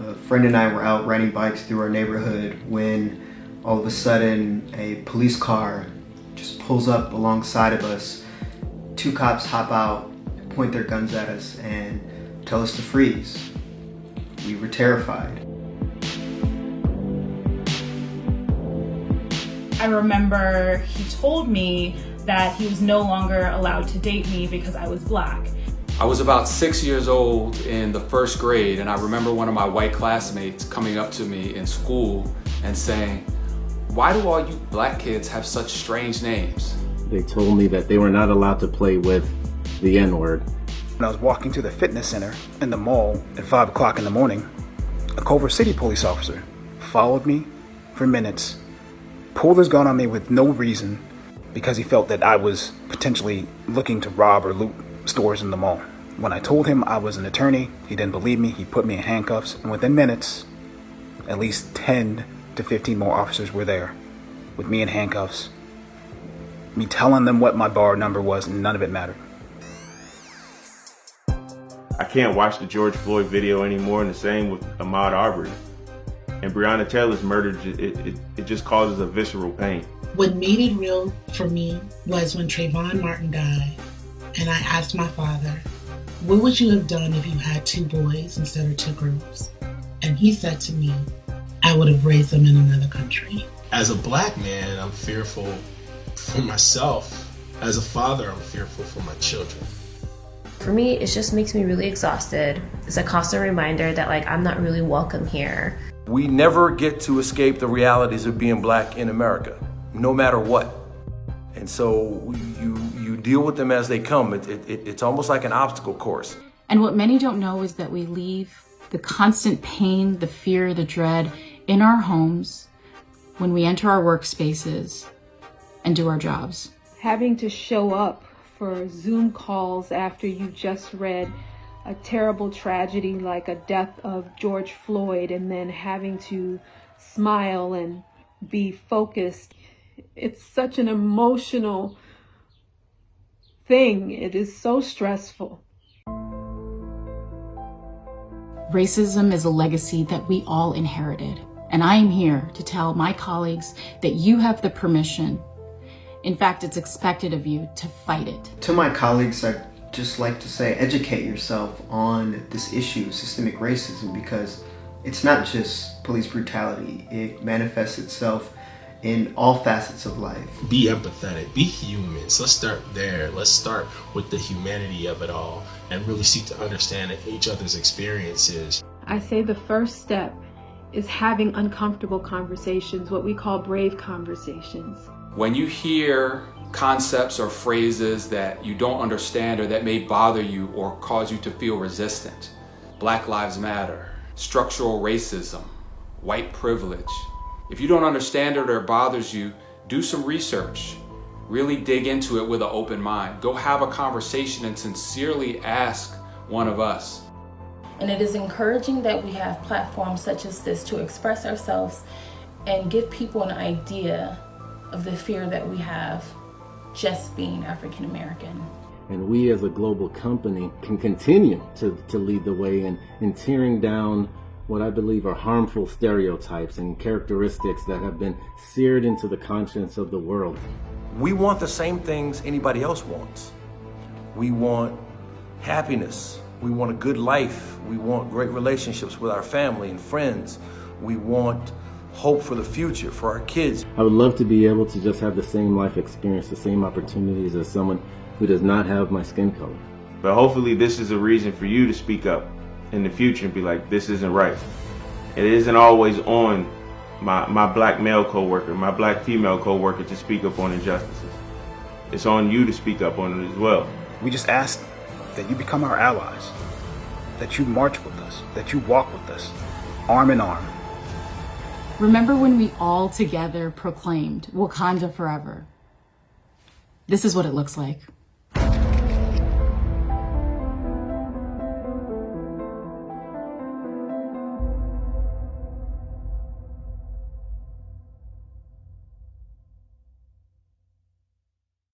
A friend and I were out riding bikes through our neighborhood when all of a sudden a police car just pulls up alongside of us. Two cops hop out, point their guns at us, and tell us to freeze. We were terrified. I remember he told me that he was no longer allowed to date me because I was black. I was about 6 years old in the first grade, and I remember one of my white classmates coming up to me in school and saying, "Why do all you black kids have such strange names?" They told me that they were not allowed to play with the N-word. When I was walking to the fitness center in the mall at 5 o'clock in the morning, a Culver City police officer followed me for minutes, pulled his gun on me with no reason because he felt that I was potentially looking to rob or loot stores in the mall. When I told him I was an attorney, he didn't believe me. He put me in handcuffs, and within minutes, at least 10 to 15 more officers were there with me in handcuffs, me telling them what my bar number was, and none of it mattered. I can't watch the George Floyd video anymore, and the same with Ahmaud Arbery. And Breonna Taylor's murder, it just causes a visceral pain. What made it real for me was when Trayvon Martin died, and I asked my father, "What would you have done if you had two boys instead of two girls?" And he said to me, "I would have raised them in another country." As a black man, I'm fearful for myself. As a father, I'm fearful for my children. For me, it just makes me really exhausted. It's a constant reminder that I'm not really welcome here. We never get to escape the realities of being black in America, no matter what. And so you deal with them as they come. It's almost like an obstacle course. And what many don't know is that we leave the constant pain, the fear, the dread in our homes when we enter our workspaces and do our jobs. Having to show up for Zoom calls after you just read a terrible tragedy like a death of George Floyd, and then having to smile and be focused. It's such an emotional thing. It is so stressful. Racism is a legacy that we all inherited. And I am here to tell my colleagues that you have the permission. In fact, it's expected of you to fight it. To my colleagues, I'd just like to say, educate yourself on this issue, systemic racism, because it's not just police brutality. It manifests itself in all facets of life. Be empathetic, be human. So let's start there. Let's start with the humanity of it all and really seek to understand each other's experiences. I say the first step is having uncomfortable conversations, what we call brave conversations. When you hear concepts or phrases that you don't understand or that may bother you or cause you to feel resistant, Black Lives Matter, structural racism, white privilege, if you don't understand it or it bothers you, do some research. Really dig into it with an open mind. Go have a conversation and sincerely ask one of us. And it is encouraging that we have platforms such as this to express ourselves and give people an idea of the fear that we have just being African American. And we as a global company can continue to lead the way in tearing down what I believe are harmful stereotypes and characteristics that have been seared into the conscience of the world. We want the same things anybody else wants. We want happiness. We want a good life. We want great relationships with our family and friends. We want hope for the future, for our kids. I would love to be able to just have the same life experience, the same opportunities as someone who does not have my skin color. But hopefully this is a reason for you to speak up in the future and be like, this isn't right. It isn't always on my black male coworker, my black female coworker to speak up on injustices. It's on you to speak up on it as well. We just ask that you become our allies, that you march with us, that you walk with us, arm in arm. Remember when we all together proclaimed Wakanda forever? This is what it looks like.